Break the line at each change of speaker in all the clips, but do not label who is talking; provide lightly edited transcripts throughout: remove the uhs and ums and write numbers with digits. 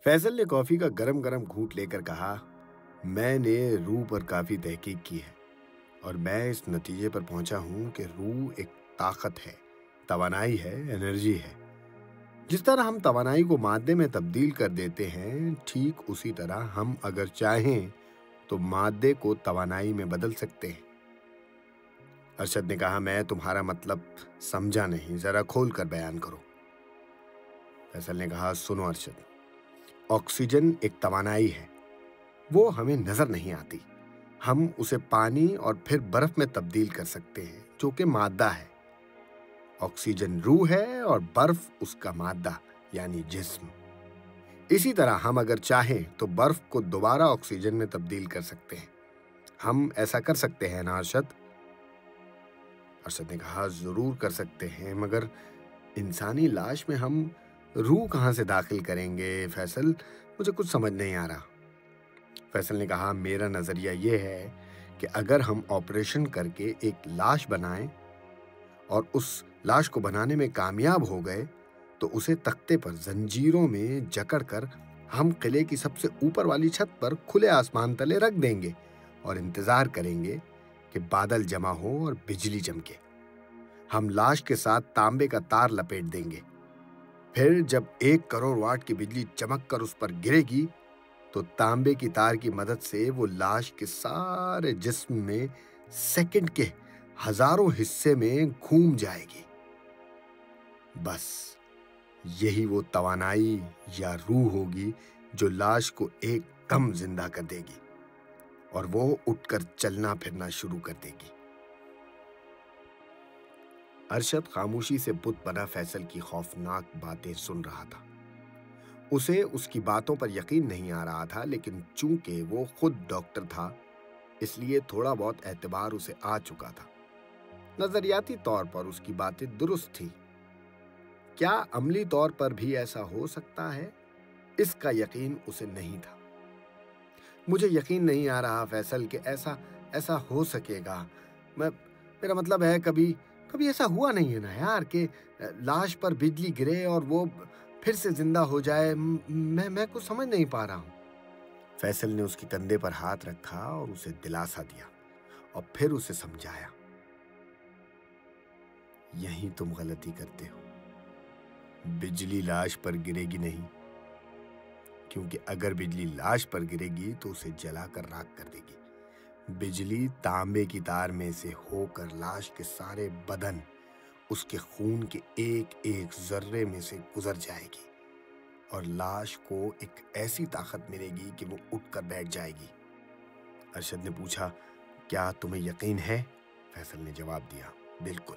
फैसल ने कॉफी का गरम गरम घूंट लेकर कहा, मैंने रूह पर काफी तहकीक की है और मैं इस नतीजे पर पहुंचा हूं कि रूह एक ताकत है, तवानाई है, एनर्जी है। जिस तरह हम तवानाई को मादे में तब्दील कर देते हैं, ठीक उसी तरह हम अगर चाहें तो मादे को तवानाई में बदल सकते हैं। अरशद ने कहा, मैं तुम्हारा मतलब समझा नहीं, जरा खोल कर बयान करो। फैसल ने कहा, सुनो अरशद, ऑक्सीजन एक तवानाई है, वो हमें नजर नहीं आती। हम उसे पानी और फिर बर्फ में तब्दील कर सकते हैं, जो कि मादा है। ऑक्सीजन रूह है और बर्फ उसका मादा यानी जिस्म। इसी तरह हम अगर चाहें तो बर्फ को दोबारा ऑक्सीजन में तब्दील कर सकते हैं। हम ऐसा कर सकते हैं ना अरशद? अरशद ने कहा, जरूर कर सकते हैं, मगर इंसानी लाश में हम रूह कहां से दाखिल करेंगे फैसल? मुझे कुछ समझ नहीं आ रहा। फैसल ने कहा, मेरा नजरिया यह है कि अगर हम ऑपरेशन करके एक लाश बनाएं और उस लाश को बनाने में कामयाब हो गए तो उसे तख्ते पर जंजीरों में जकड़ कर हम किले की सबसे ऊपर वाली छत पर खुले आसमान तले रख देंगे और इंतजार करेंगे कि बादल जमा हो और बिजली चमके। हम लाश के साथ तांबे का तार लपेट देंगे। फिर जब 1 करोड़ वाट की बिजली चमक कर उस पर गिरेगी तो तांबे की तार की मदद से वो लाश के सारे जिस्म में सेकंड के हजारों हिस्से में घूम जाएगी। बस यही वो तवानाई या रूह होगी जो लाश को एकदम जिंदा कर देगी और वो उठकर चलना फिरना शुरू कर देगी। अरशद खामोशी से बुत बना फैसल की खौफनाक बातें सुन रहा था। उसे उसकी बातों पर यकीन नहीं आ रहा था, लेकिन चूंकि वो खुद डॉक्टर था इसलिए थोड़ा बहुत एतबार उसे आ चुका था। नजरियाती तौर पर उसकी बातें दुरुस्त थी। क्या अमली तौर पर भी ऐसा हो सकता है, इसका यकीन उसे नहीं था। मुझे यकीन नहीं आ रहा फैसल कि ऐसा हो सकेगा। मेरा मतलब है, कभी ऐसा हुआ नहीं है ना यार कि लाश पर बिजली गिरे और वो फिर से जिंदा हो जाए। मैं कुछ समझ नहीं पा रहा हूं। फैसल ने उसके कंधे पर हाथ रखा और उसे दिलासा दिया और फिर उसे समझाया, यहीं तुम गलती करते हो। बिजली लाश पर गिरेगी नहीं, क्योंकि अगर बिजली लाश पर गिरेगी तो उसे जलाकर राख कर देगी। बिजली तांबे की तार में से होकर लाश के सारे बदन, उसके खून के एक एक जर्रे में से गुजर जाएगी और लाश को एक ऐसी ताकत मिलेगी कि वो उठकर बैठ जाएगी। अरशद ने पूछा, क्या तुम्हें यकीन है? फैसल ने जवाब दिया, बिल्कुल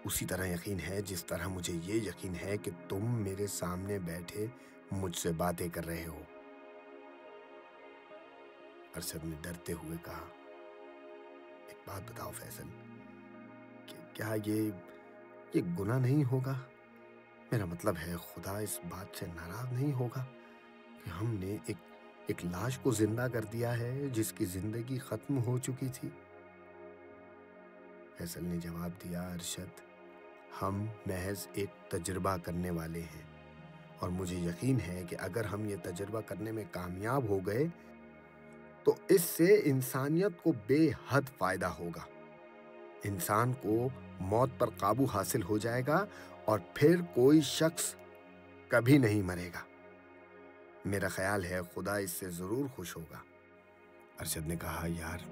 उसी तरह यकीन है जिस तरह मुझे ये यकीन है कि तुम मेरे सामने बैठे मुझसे बातें कर रहे हो। अरशद ने डरते हुए कहा, एक बात बताओ फैसल, क्या ये गुनाह नहीं होगा? मेरा मतलब है, खुदा इस बात से नाराज नहीं होगा कि हमने एक लाश को जिंदा कर दिया है जिसकी जिंदगी खत्म हो चुकी थी? फैसल ने जवाब दिया, अरशद, हम महज एक तजुर्बा करने वाले हैं और मुझे यकीन है कि अगर हम ये तजुर्बा करने में कामयाब हो गए तो इससे इंसानियत को बेहद फायदा होगा। इंसान को मौत पर काबू हासिल हो जाएगा और फिर कोई शख्स कभी नहीं मरेगा। मेरा ख्याल है खुदा इससे जरूर खुश होगा। अरशद ने कहा, यार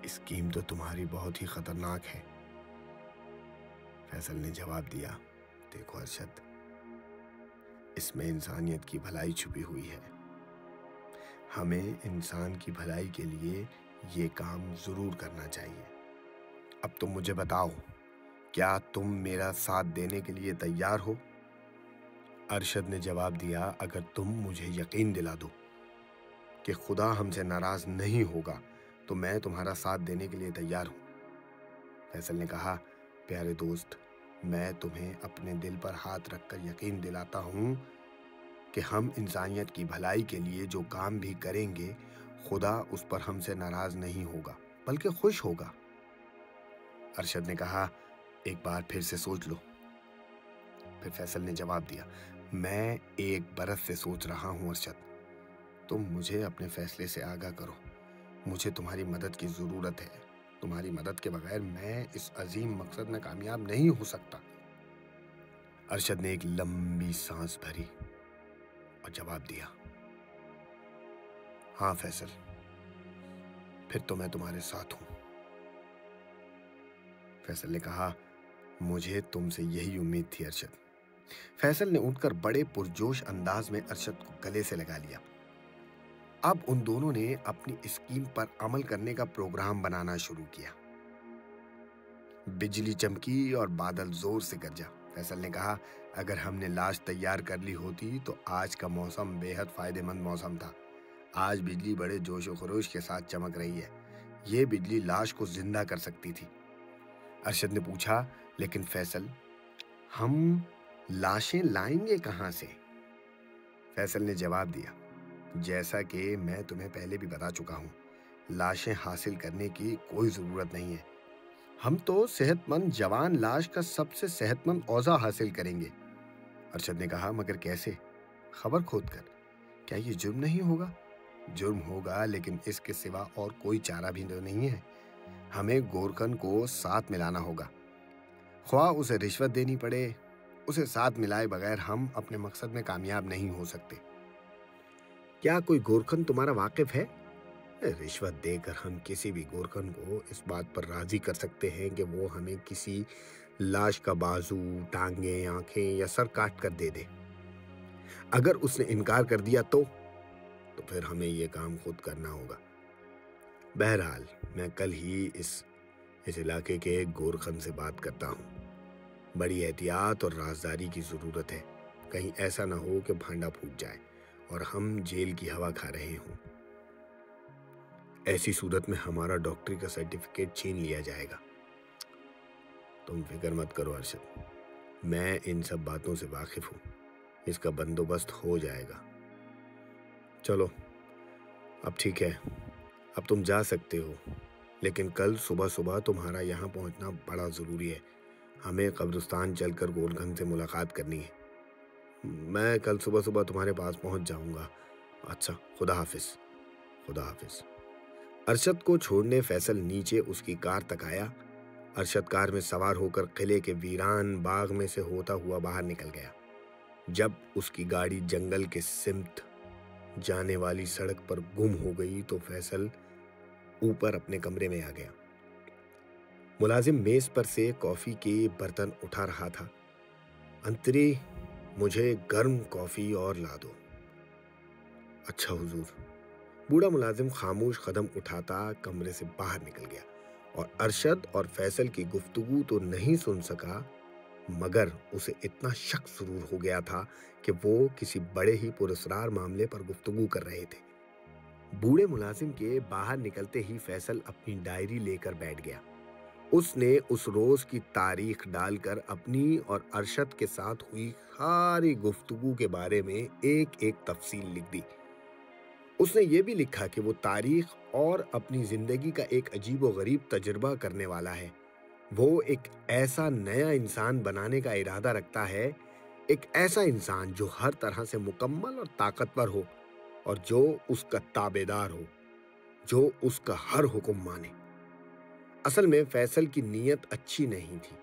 स्कीम तो तुम्हारी बहुत ही खतरनाक है। फैसल ने जवाब दिया, देखो अरशद, इसमें इंसानियत की भलाई छुपी हुई है। हमें इंसान की भलाई के लिए ये काम जरूर करना चाहिए। अब तुम मुझे बताओ, क्या तुम मेरा साथ देने के लिए तैयार हो? अरशद ने जवाब दिया, अगर तुम मुझे यकीन दिला दो कि खुदा हमसे नाराज नहीं होगा तो मैं तुम्हारा साथ देने के लिए तैयार हूं। फैसल ने कहा, प्यारे दोस्त, मैं तुम्हें अपने दिल पर हाथ रखकर यकीन दिलाता हूं कि हम इंसानियत की भलाई के लिए जो काम भी करेंगे खुदा उस पर हमसे नाराज नहीं होगा बल्कि खुश होगा। अरशद ने कहा, एक बार फिर से सोच लो। फिर फैसल ने जवाब दिया, میں 1 برس سے سوچ رہا ہوں ارشد، تم مجھے اپنے فیصلے سے آگاہ کرو۔ مجھے تمہاری مدد کی ضرورت ہے۔ تمہاری مدد کے بغیر میں اس عظیم مقصد میں کامیاب نہیں ہو سکتا۔ ارشد نے ایک لمبی سانس بھری اور جواب دیا، ہاں فیصل، پھر تو میں تمہارے ساتھ ہوں۔ فیصل نے کہا، مجھے تم سے یہی امید تھی ارشد۔ فیصل نے اٹھ کر بڑے پرجوش انداز میں ارشد کو گلے سے لگا لیا۔ اب ان دونوں نے اپنی اسکیم پر عمل کرنے کا پروگرام بنانا شروع کیا۔ بجلی چمکی اور بادل زور سے گرجا۔ فیصل نے کہا، اگر ہم نے لاش تیار کر لی ہوتی تو آج کا موسم بے حد فائدہ مند موسم تھا۔ آج بجلی بڑے جوش و خروش کے ساتھ چمک رہی ہے۔ یہ بجلی لاش کو زندہ کر سکتی تھی۔ ارشد نے پوچھا، لیکن فیصل، ہم لاشیں لائیں گے کہاں سے؟ فیصل نے جواب دیا، جیسا کہ میں تمہیں پہلے بھی بتا چکا ہوں، لاشیں حاصل کرنے کی کوئی ضرورت نہیں ہے۔ ہم تو صحت مند جوان لاش کا سب سے صحت مند اوزا حاصل کریں گے۔ ارشد نے کہا، مگر کیسے؟ خبر کھود کر؟ کیا یہ جرم نہیں ہوگا؟ جرم ہوگا، لیکن اس کے سوا اور کوئی چارہ بھی تو نہیں ہے۔ ہمیں گورکھن کو ساتھ ملانا ہوگا، خواہ اسے رشوت دینی پڑے۔ اسے ساتھ ملائے بغیر ہم اپنے مقصد میں کامیاب نہیں ہو سکتے۔ کیا کوئی گورکھن تمہارا واقف ہے؟ رشوت دے کر ہم کسی بھی گورکھن کو اس بات پر راضی کر سکتے ہیں کہ وہ ہمیں کسی لاش کا بازو، ٹانگیں، آنکھیں یا سر کاٹ کر دے دے۔ اگر اس نے انکار کر دیا تو پھر ہمیں یہ کام خود کرنا ہوگا۔ بہرحال میں کل ہی اس علاقے کے گورکھن سے بات کرتا ہوں۔ بڑی احتیاط اور رازداری کی ضرورت ہے، کہیں ایسا نہ ہو کہ بھانڈا پھوٹ جائے اور ہم جیل کی ہوا کھا رہے ہوں۔ ایسی صورت میں ہمارا ڈاکٹری کا سرٹیفکیٹ چھین لیا جائے گا۔ تم فکر مت کرو ارشد، میں ان سب باتوں سے واقف ہوں، اس کا بندوبست ہو جائے گا۔ چلو اب ٹھیک ہے، اب تم جا سکتے ہو، لیکن کل صبح تمہارا یہاں پہنچنا بڑا ضروری ہے۔ ہمیں قبرستان چل کر گورکھن سے ملاقات کرنی ہے۔ میں کل صبح تمہارے پاس پہنچ جاؤں گا۔ اچھا، خدا حافظ۔ خدا حافظ۔ ارشد کو چھوڑنے فیصل نیچے اس کی کار تک آیا۔ ارشد کار میں سوار ہو کر قلعے کے ویران باغ میں سے ہوتا ہوا باہر نکل گیا۔ جب اس کی گاڑی جنگل کے سمت جانے والی سڑک پر گم ہو گئی تو فیصل اوپر اپنے کمرے میں آ گیا۔ ملازم میز پر سے کافی کے برتن اٹھا رہا تھا۔ انتری، مجھے گرم کافی اور لا دو۔ اچھا حضور۔ بوڑھا ملازم خاموش قدم اٹھاتا کمرے سے باہر نکل گیا اور ارشد اور فیصل کی گفتگو تو نہیں سن سکا، مگر اسے اتنا شک ضرور ہو گیا تھا کہ وہ کسی بڑے ہی پراسرار معاملے پر گفتگو کر رہے تھے۔ بوڑھے ملازم کے باہر نکلتے ہی فیصل اپنی ڈائری لے کر بیٹھ گیا۔ اس نے اس روز کی تاریخ ڈال کر اپنی اور ارشد کے ساتھ ہوئی ساری گفتگو کے بارے میں ایک ایک تفصیل لکھ دی۔ اس نے یہ بھی لکھا کہ وہ تاریخ اور اپنی زندگی کا ایک عجیب و غریب تجربہ کرنے والا ہے۔ وہ ایک ایسا نیا انسان بنانے کا ارادہ رکھتا ہے، ایک ایسا انسان جو ہر طرح سے مکمل اور طاقتور ہو اور جو اس کا تابعدار ہو، جو اس کا ہر حکم مانے۔ اصل میں فیصل کی نیت اچھی نہیں تھی۔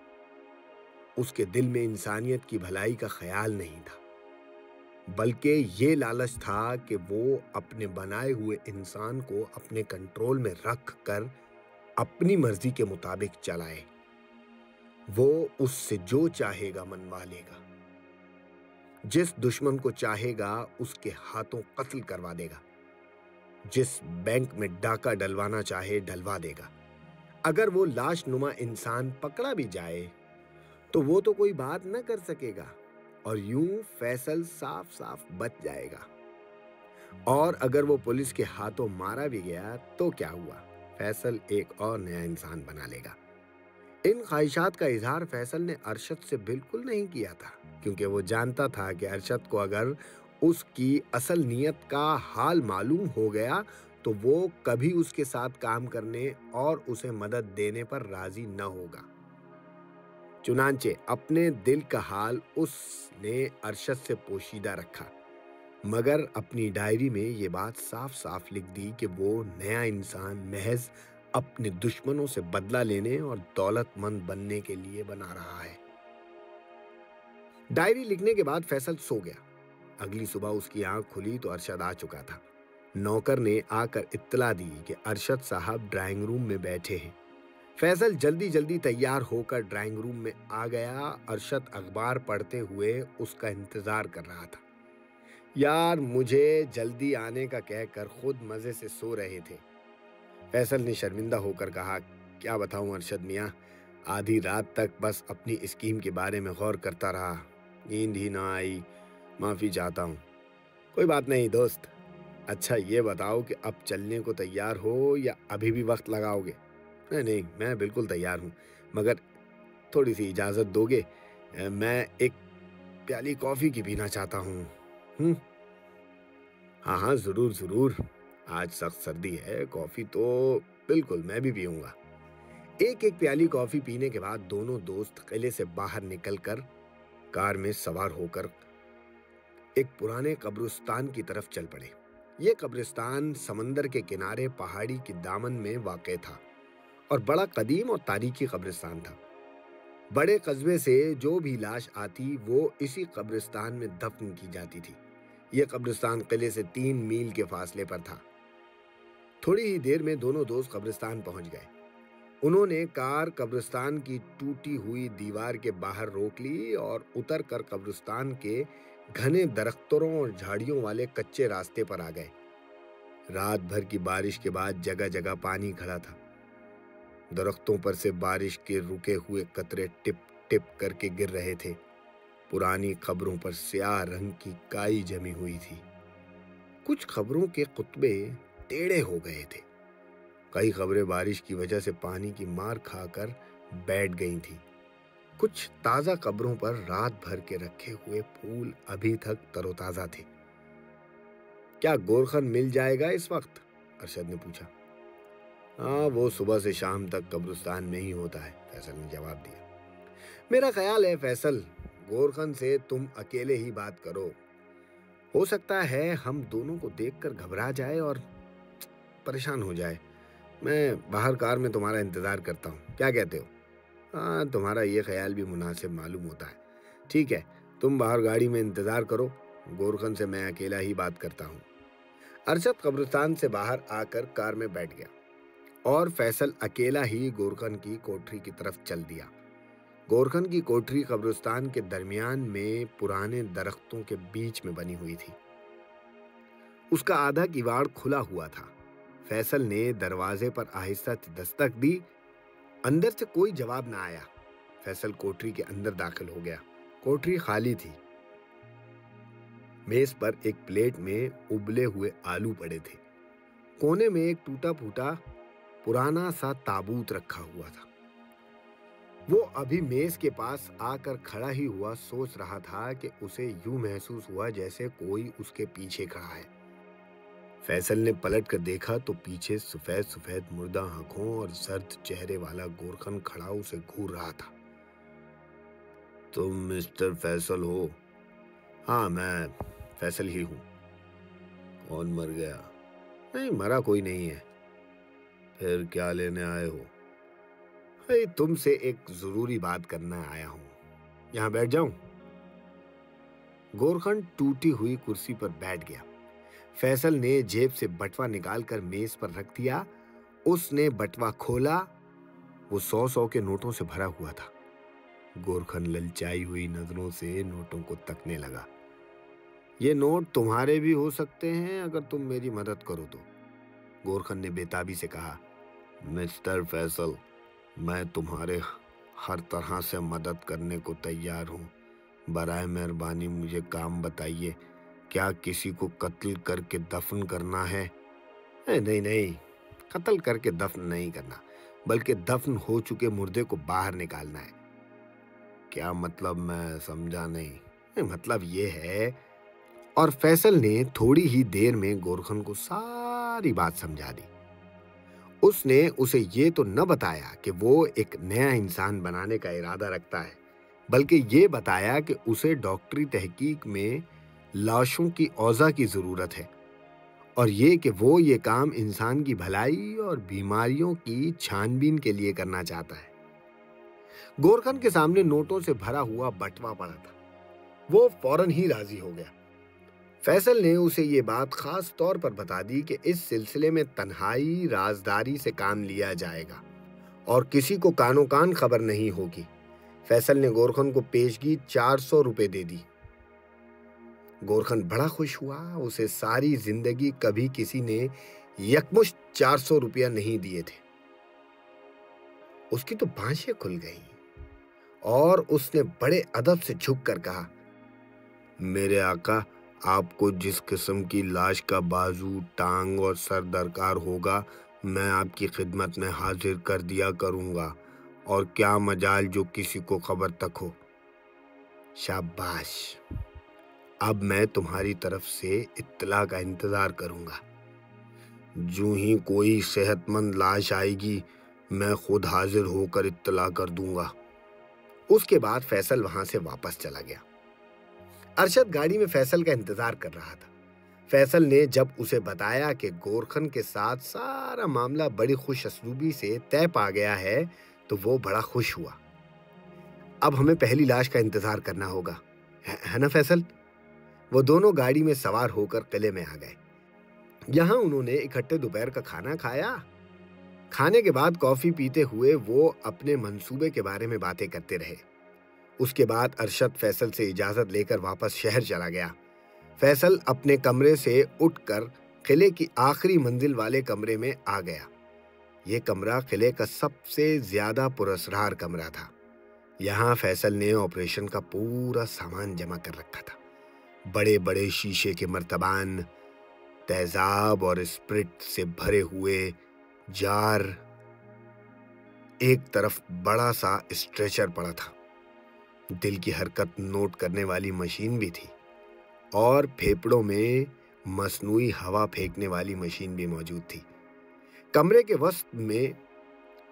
اس کے دل میں انسانیت کی بھلائی کا خیال نہیں تھا، بلکہ یہ لالچ تھا کہ وہ اپنے بنائے ہوئے انسان کو اپنے کنٹرول میں رکھ کر اپنی مرضی کے مطابق چلائے۔ وہ اس سے جو چاہے گا منوا لے گا، جس دشمن کو چاہے گا اس کے ہاتھوں قتل کروا دے گا، جس بینک میں ڈاکہ ڈلوانا چاہے ڈلوا دے گا۔ اگر وہ لاش نما انسان پکڑا بھی جائے تو وہ تو کوئی بات نہ کر سکے گا اور یوں فیصل صاف صاف بچ جائے گا۔ اور اگر وہ پولیس کے ہاتھوں مارا بھی گیا تو کیا ہوا، فیصل ایک اور نیا انسان بنا لے گا۔ ان خواہشات کا اظہار فیصل نے ارشد سے بالکل نہیں کیا تھا، کیونکہ وہ جانتا تھا کہ ارشد کو اگر اس کی اصل نیت کا حال معلوم ہو گیا تو وہ کبھی اس کے ساتھ کام کرنے اور اسے مدد دینے پر راضی نہ ہوگا۔ चुनांचे अपने दिल का हाल उसने अरशद से पोशीदा रखा, मगर अपनी डायरी में ये बात साफ साफ लिख दी कि वो नया इंसान महज अपने दुश्मनों से बदला लेने और दौलतमंद बनने के लिए बना रहा है। डायरी लिखने के बाद फैसल सो गया। अगली सुबह उसकी आंख खुली तो अरशद आ चुका था। नौकर ने आकर इत्तला दी कि अरशद साहब ड्राइंग रूम में बैठे हैं। फैसल जल्दी जल्दी तैयार होकर ड्राइंग रूम में आ गया। अरशद अखबार पढ़ते हुए उसका इंतजार कर रहा था। यार, मुझे जल्दी आने का कहकर खुद मजे से सो रहे थे। फैसल ने शर्मिंदा होकर कहा, क्या बताऊं अरशद मियाँ, आधी रात तक बस अपनी स्कीम के बारे में गौर करता रहा, नींद ही ना आई, माफी चाहता हूँ। कोई बात नहीं दोस्त। अच्छा ये बताओ कि अब चलने को तैयार हो या अभी भी वक्त लगाओगे? नहीं नहीं, मैं बिल्कुल तैयार हूँ, मगर थोड़ी सी इजाजत दोगे? मैं एक प्याली कॉफी की पीना चाहता हूँ। हाँ हाँ, जरूर जरूर। आज सख्त सर्दी है, कॉफी तो बिल्कुल मैं भी पीऊंगा। एक एक प्याली कॉफी पीने के बाद दोनों दोस्त किले से बाहर निकलकर कार में सवार होकर एक पुराने कब्रिस्तान की तरफ चल पड़े। ये कब्रिस्तान समंदर के किनारे पहाड़ी के दामन में वाक़ था और बड़ा कदीम और तारीखी कब्रिस्तान था। बड़े कस्बे से जो भी लाश आती वो इसी कब्रिस्तान में दफन की जाती थी। यह कब्रिस्तान किले से 3 मील के फासले पर था। थोड़ी ही देर में दोनों दोस्त कब्रिस्तान पहुंच गए। उन्होंने कार कब्रिस्तान की टूटी हुई दीवार के बाहर रोक ली और उतर कर कब्रिस्तान के घने दरख्तों और झाड़ियों वाले कच्चे रास्ते पर आ गए। रात भर की बारिश के बाद जगह जगह पानी खड़ा था। दरख्तों पर से बारिश के रुके हुए कतरे टिप टिप करके गिर रहे थे। पुरानी खबरों पर स्याह रंग की काई जमी हुई थी। कुछ खबरों के कुतबे टेढ़े हो गए थे। कई खबरें बारिश की वजह से पानी की मार खाकर बैठ गई थी। कुछ ताजा कब्रों पर रात भर के रखे हुए फूल अभी तक तरोताजा थे। क्या गोरखन मिल जाएगा इस वक्त? अरशद ने पूछा। हाँ, वो सुबह से शाम तक कब्रिस्तान में ही होता है, फैसल ने जवाब दिया। मेरा ख्याल है फैसल, गोरखन से तुम अकेले ही बात करो। हो सकता है हम दोनों को देखकर घबरा जाए और परेशान हो जाए। मैं बाहर कार में तुम्हारा इंतजार करता हूँ, क्या कहते हो? हाँ, तुम्हारा ये ख्याल भी मुनासिब मालूम होता है। ठीक है, तुम बाहर गाड़ी में इंतजार करो, गोरखन से मैं अकेला ही बात करता हूँ। अरशद कब्रिस्तान से बाहर आकर कार में बैठ गया और फैसल अकेला ही गोरखन की कोठरी की तरफ चल दिया। गोरखन की कोठरी कब्रिस्तान के दरमियान में पुराने दरख्तों के बीच में बनी हुई थी। उसका आधा किवाड़ खुला हुआ था। फैसल ने दरवाजे पर आहिस्ता दस्तक दी। अंदर से कोई जवाब ना आया। फैसल कोठरी के अंदर दाखिल हो गया। कोठरी खाली थी। मेज पर एक प्लेट में उबले हुए आलू पड़े थे। कोने में एक टूटा फूटा पुराना सा ताबूत रखा हुआ था। वो अभी मेज के पास आकर खड़ा ही हुआ सोच रहा था कि उसे यूं महसूस हुआ जैसे कोई उसके पीछे खड़ा है। फैसल ने पलट कर देखा तो पीछे सफेद सफेद मुर्दा आंखों और सर्द चेहरे वाला गोरखन खड़ा उसे घूर रहा था। तुम मिस्टर फैसल हो? हाँ, मैं फैसल ही हूँ। कौन मर गया? नहीं, मरा कोई नहीं है। फिर क्या लेने आए हो? तुमसे एक जरूरी बात करना आया हूँ। यहाँ बैठ जाऊं? गोरखन टूटी हुई कुर्सी पर बैठ गया। फैसल ने जेब से बटवा निकालकर मेज पर रख दिया। उसने बटवा खोला। वो 100 के नोटों से भरा हुआ था। गोरखन ललचाई हुई नजरों से नोटों को तकने लगा। ये नोट तुम्हारे भी हो सकते हैं अगर तुम मेरी मदद करो तो, गोरखन ने बेताबी से कहा। मिस्टर फैसल, मैं तुम्हारे हर तरह से मदद करने को तैयार हूँ। बराए मेहरबानी मुझे काम बताइए, क्या किसी को कत्ल करके दफन करना है? नहीं नहीं, कत्ल करके दफन नहीं करना, बल्कि दफन हो चुके मुर्दे को बाहर निकालना है। क्या मतलब? मैं समझा नहीं। मतलब ये है। और फैसल ने थोड़ी ही देर में गोरखन को सारी बात समझा दी। اس نے اسے یہ تو نہ بتایا کہ وہ ایک نیا انسان بنانے کا ارادہ رکھتا ہے، بلکہ یہ بتایا کہ اسے ڈاکٹری تحقیق میں لاشوں کی اوضاع کی ضرورت ہے، اور یہ کہ وہ یہ کام انسان کی بھلائی اور بیماریوں کی چھان بین کے لیے کرنا چاہتا ہے۔ گورکھن کے سامنے نوٹوں سے بھرا ہوا بٹوا پڑا تھا۔ وہ فوراً ہی راضی ہو گیا۔ فیصل نے اسے یہ بات خاص طور پر بتا دی کہ اس سلسلے میں تنہائی رازداری سے کام لیا جائے گا اور کسی کو کانوں کان خبر نہیں ہوگی۔ فیصل نے گورکھن کو پیشگی 400 روپے دے دی۔ گورکھن بڑا خوش ہوا۔ اسے ساری زندگی کبھی کسی نے یکمشت 400 روپیہ نہیں دیے تھے۔ اس کی تو بانشیں کھل گئیں اور اس نے بڑے ادب سے جھک کر کہا، میرے آقا، آپ کو جس قسم کی لاش کا بازو، ٹانگ اور سر درکار ہوگا میں آپ کی خدمت میں حاضر کر دیا کروں گا، اور کیا مجال جو کسی کو خبر تک ہو۔ شاباش، اب میں تمہاری طرف سے اطلاع کا انتظار کروں گا۔ جو ہی کوئی صحت مند لاش آئے گی میں خود حاضر ہو کر اطلاع کر دوں گا۔ اس کے بعد فیصل وہاں سے واپس چلا گیا۔ ارشد گاڑی میں فیصل کا انتظار کر رہا تھا۔ فیصل نے جب اسے بتایا کہ گورکھن کے ساتھ سارا معاملہ بڑی خوش اسلوبی سے طے پا گیا ہے تو وہ بڑا خوش ہوا۔ اب ہمیں پہلی لاش کا انتظار کرنا ہوگا، ہے نا فیصل؟ وہ دونوں گاڑی میں سوار ہو کر قلعے میں آ گئے۔ یہاں انہوں نے اکٹھے دوپہر کا کھانا کھایا۔ کھانے کے بعد کافی پیتے ہوئے وہ اپنے منصوبے کے بارے میں باتیں کرتے رہے۔ اس کے بعد ارشد فیصل سے اجازت لے کر واپس شہر چلا گیا۔ فیصل اپنے کمرے سے اٹھ کر قلعے کی آخری منزل والے کمرے میں آ گیا۔ یہ کمرہ قلعے کا سب سے زیادہ پراسرار کمرہ تھا۔ یہاں فیصل نے آپریشن کا پورا سامان جمع کر رکھا تھا۔ بڑے بڑے شیشے کے مرتبان، تیزاب اور اسپرٹ سے بھرے ہوئے جار، ایک طرف بڑا سا اسٹریچر پڑا تھا، دل کی حرکت نوٹ کرنے والی مشین بھی تھی، اور پھیپڑوں میں مصنوعی ہوا پھینکنے والی مشین بھی موجود تھی۔ کمرے کے وسط میں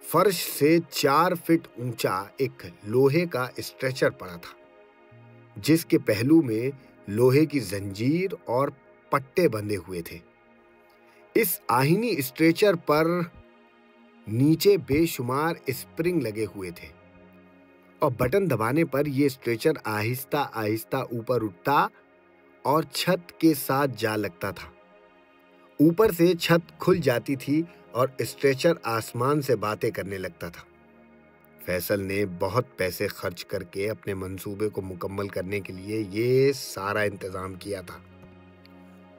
فرش سے 4 فٹ اونچا ایک لوہے کا اسٹریچر پڑا تھا، جس کے پہلو میں لوہے کی زنجیر اور پٹے بندھے ہوئے تھے۔ اس آہنی اسٹریچر پر نیچے بے شمار اسپرنگ لگے ہوئے تھے، اور بٹن دبانے پر یہ اسٹریچر آہستہ آہستہ اوپر اٹھتا اور چھت کے ساتھ جا لگتا تھا۔ اوپر سے چھت کھل جاتی تھی اور اسٹریچر آسمان سے باتیں کرنے لگتا تھا۔ فیصل نے بہت پیسے خرچ کر کے اپنے منصوبے کو مکمل کرنے کے لیے یہ سارا انتظام کیا تھا۔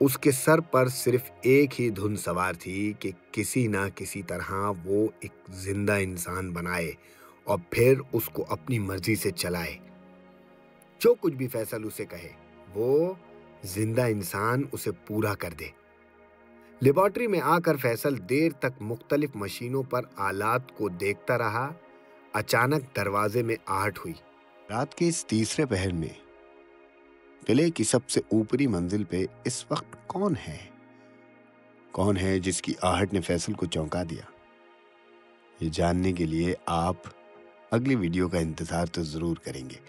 اس کے سر پر صرف ایک ہی دھن سوار تھی کہ کسی نہ کسی طرح وہ ایک زندہ انسان بنائے اور پھر اس کو اپنی مرضی سے چلائے۔ جو کچھ بھی فیصل اسے کہے وہ زندہ انسان اسے پورا کر دے۔ لیبارٹری میں آ کر فیصل دیر تک مختلف مشینوں پر آلات کو دیکھتا رہا۔ اچانک دروازے میں آہٹ ہوئی۔
رات کے اس تیسرے پہر میں قلعے کی سب سے اوپری منزل پہ اس وقت کون ہے جس کی آہٹ نے فیصل کو چونکا دیا؟ یہ جاننے کے لیے آپ اگلی ویڈیو کا انتظار تو ضرور کریں گے۔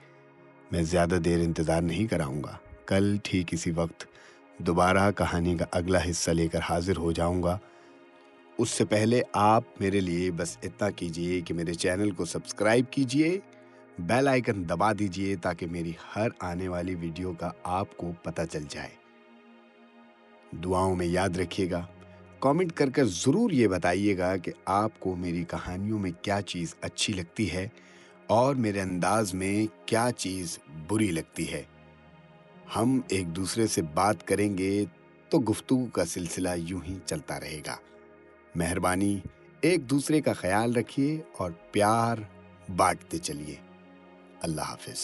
میں زیادہ دیر انتظار نہیں کراؤں گا۔ کل ٹھیک اسی وقت دوبارہ کہانی کا اگلا حصہ لے کر حاضر ہو جاؤں گا۔ اس سے پہلے آپ میرے لیے بس اتنا کیجئے کہ میرے چینل کو سبسکرائب کیجئے، بیل آئیکن دبا دیجئے تاکہ میری ہر آنے والی ویڈیو کا آپ کو پتہ چل جائے۔ دعاؤں میں یاد رکھیے گا۔ کامنٹ کر کر ضرور یہ بتائیے گا کہ آپ کو میری کہانیوں میں کیا چیز اچھی لگتی ہے اور میرے انداز میں کیا چیز بری لگتی ہے۔ ہم ایک دوسرے سے بات کریں گے تو گفتگو کا سلسلہ یوں ہی چلتا رہے گا۔ مہربانی ایک دوسرے کا خیال رکھیے اور پیار بانٹتے چلیے۔ اللہ حافظ۔